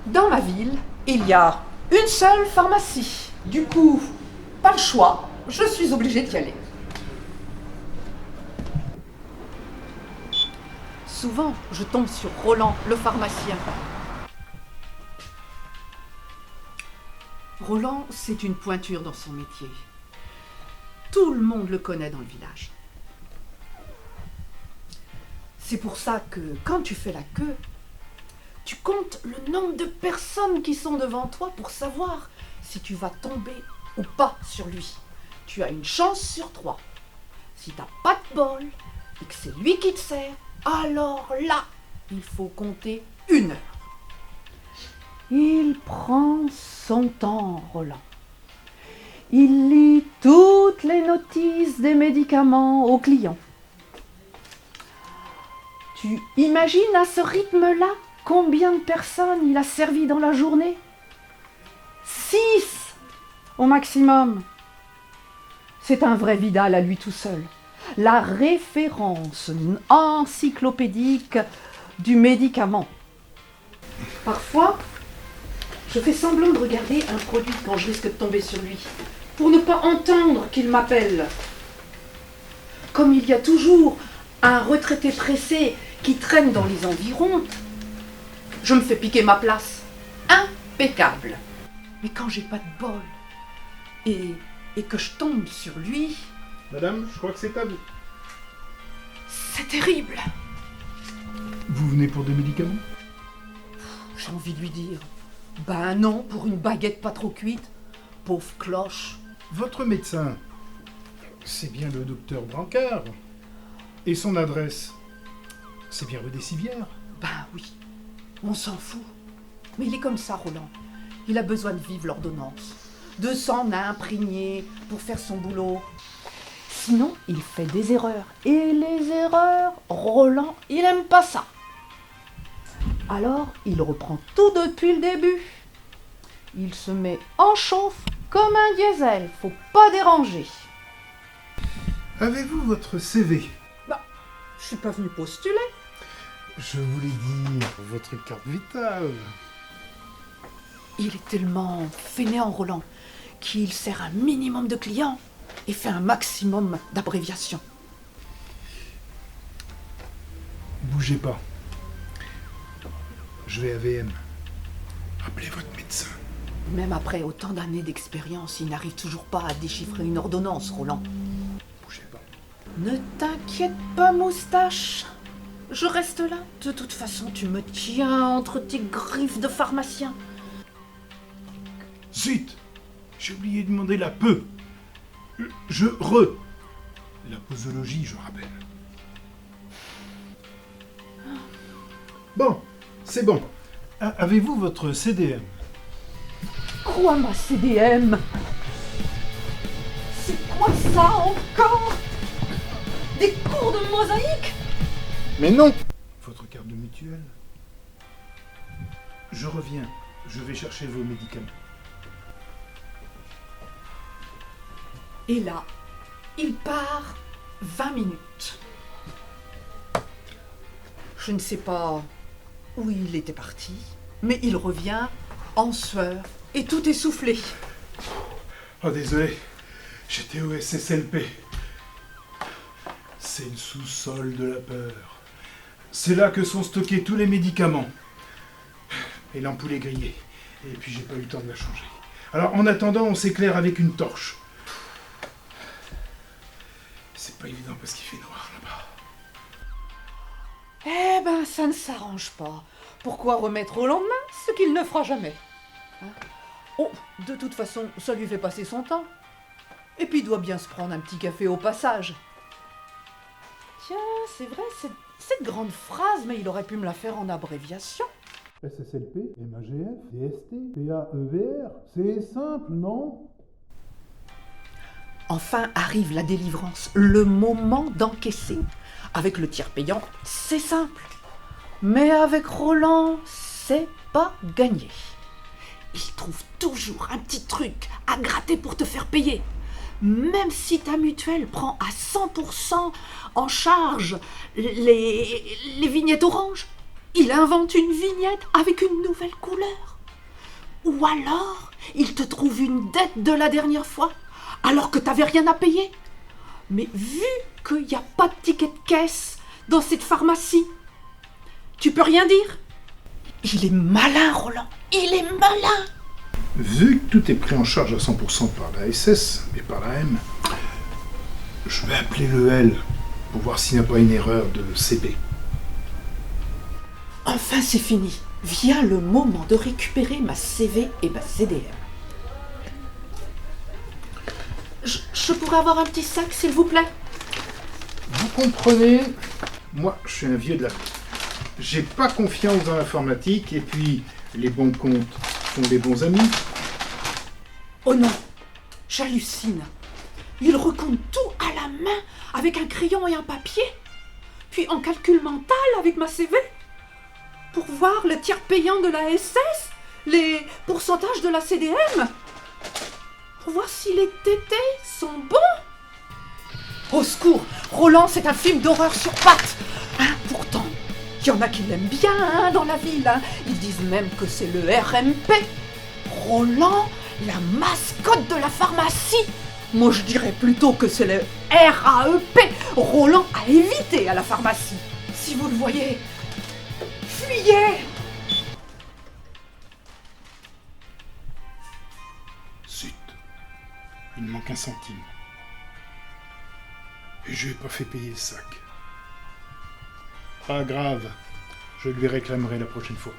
Dans ma ville, il y a une seule pharmacie. Du coup, pas le choix, je suis obligée d'y aller. Souvent, je tombe sur Roland, le pharmacien. Roland, c'est une pointure dans son métier. Tout le monde le connaît dans le village. C'est pour ça que quand tu fais la queue, tu comptes le nombre de personnes qui sont devant toi pour savoir si tu vas tomber ou pas sur lui. Tu as une chance sur 3. Si t'as pas de bol et que c'est lui qui te sert, alors là, il faut compter 1 heure. Il prend son temps, Roland. Il lit toutes les notices des médicaments aux clients. Tu imagines à ce rythme-là combien de personnes il a servi dans la journée? 6 au maximum. C'est un vrai Vidal à lui tout seul. La référence encyclopédique du médicament. Parfois, je fais semblant de regarder un produit quand je risque de tomber sur lui, pour ne pas entendre qu'il m'appelle. Comme il y a toujours un retraité pressé qui traîne dans les environs, je me fais piquer ma place. Impeccable. Mais quand j'ai pas de bol et que je tombe sur lui... Madame, je crois que c'est à vous. C'est terrible. Vous venez pour des médicaments? J'ai envie de lui dire, ben non, pour une baguette pas trop cuite, pauvre cloche. Votre médecin, c'est bien le docteur Brancard. Et son adresse, c'est bien rue des Civières. Ben oui, on s'en fout. Mais il est comme ça, Roland. Il a besoin de vivre l'ordonnance, de s'en imprégner pour faire son boulot. Sinon, il fait des erreurs. Et les erreurs, Roland, il aime pas ça. Alors, il reprend tout depuis le début. Il se met en chauffe comme un diesel. Faut pas déranger. Avez-vous votre CV? Bah, je suis pas venue postuler. Je voulais dire votre carte vitale. Il est tellement fainéant, Roland, qu'il sert un minimum de clients et fait un maximum d'abréviations. Bougez pas. Je vais à VM. Appelez votre médecin. Même après autant d'années d'expérience, il n'arrive toujours pas à déchiffrer une ordonnance, Roland. Bougez pas. Ne t'inquiète pas, moustache. Je reste là. De toute façon, tu me tiens entre tes griffes de pharmacien. Zut! J'ai oublié de demander la peu. La posologie, je rappelle. Bon, c'est bon. Avez-vous votre CDM? Quoi, ma CDM? C'est quoi ça encore? Des cours de mosaïque? Mais non! Votre carte de mutuelle? Je reviens. Je vais chercher vos médicaments. Et là, il part 20 minutes. Je ne sais pas où il était parti, mais il revient en sueur et tout essoufflé. Oh, désolé. J'étais au SSLP. C'est le sous-sol de la peur. C'est là que sont stockés tous les médicaments. Et l'ampoule est grillée. Et puis j'ai pas eu le temps de la changer. Alors en attendant, on s'éclaire avec une torche. C'est pas évident parce qu'il fait noir là-bas. Eh ben, ça ne s'arrange pas. Pourquoi remettre au lendemain ce qu'il ne fera jamais, hein? Oh, de toute façon, ça lui fait passer son temps. Et puis il doit bien se prendre un petit café au passage. Tiens, c'est vrai, cette grande phrase, mais il aurait pu me la faire en abréviation. SSLP, MAGF, DST, PAEVR. C'est simple, non? Enfin arrive la délivrance, le moment d'encaisser. Avec le tiers payant, c'est simple. Mais avec Roland, c'est pas gagné. Il trouve toujours un petit truc à gratter pour te faire payer. Même si ta mutuelle prend à 100% en charge les vignettes oranges, il invente une vignette avec une nouvelle couleur. Ou alors, il te trouve une dette de la dernière fois, alors que t'avais rien à payer. Mais vu qu'il n'y a pas de ticket de caisse dans cette pharmacie, tu peux rien dire. Il est malin, Roland, il est malin. Vu que tout est pris en charge à 100% par la SS et par la M, je vais appeler le L pour voir s'il n'y a pas une erreur de CB. Enfin, c'est fini. Vient le moment de récupérer ma CV et ma CDM. Je pourrais avoir un petit sac, s'il vous plaît? Vous comprenez, moi je suis un vieux de la vie. J'ai pas confiance dans l'informatique et puis les bons comptes font des bons amis. Oh non, j'hallucine. Il recompte tout à la main avec un crayon et un papier, puis en calcul mental avec ma CV, pour voir le tiers payant de la SS, les pourcentages de la CDM, pour voir si les TT sont bons. Au secours, Roland, c'est un film d'horreur sur pattes. Hein, pourtant, il y en a qui l'aiment bien hein, dans la ville. Hein. Ils disent même que c'est le RMP. Roland, la mascotte de la pharmacie. Moi, je dirais plutôt que c'est le RAEP. Roland à éviter à la pharmacie. Si vous le voyez, fuyez. Zut, il me manque un centime. Et je lui ai pas fait payer le sac. Pas grave, je lui réclamerai la prochaine fois.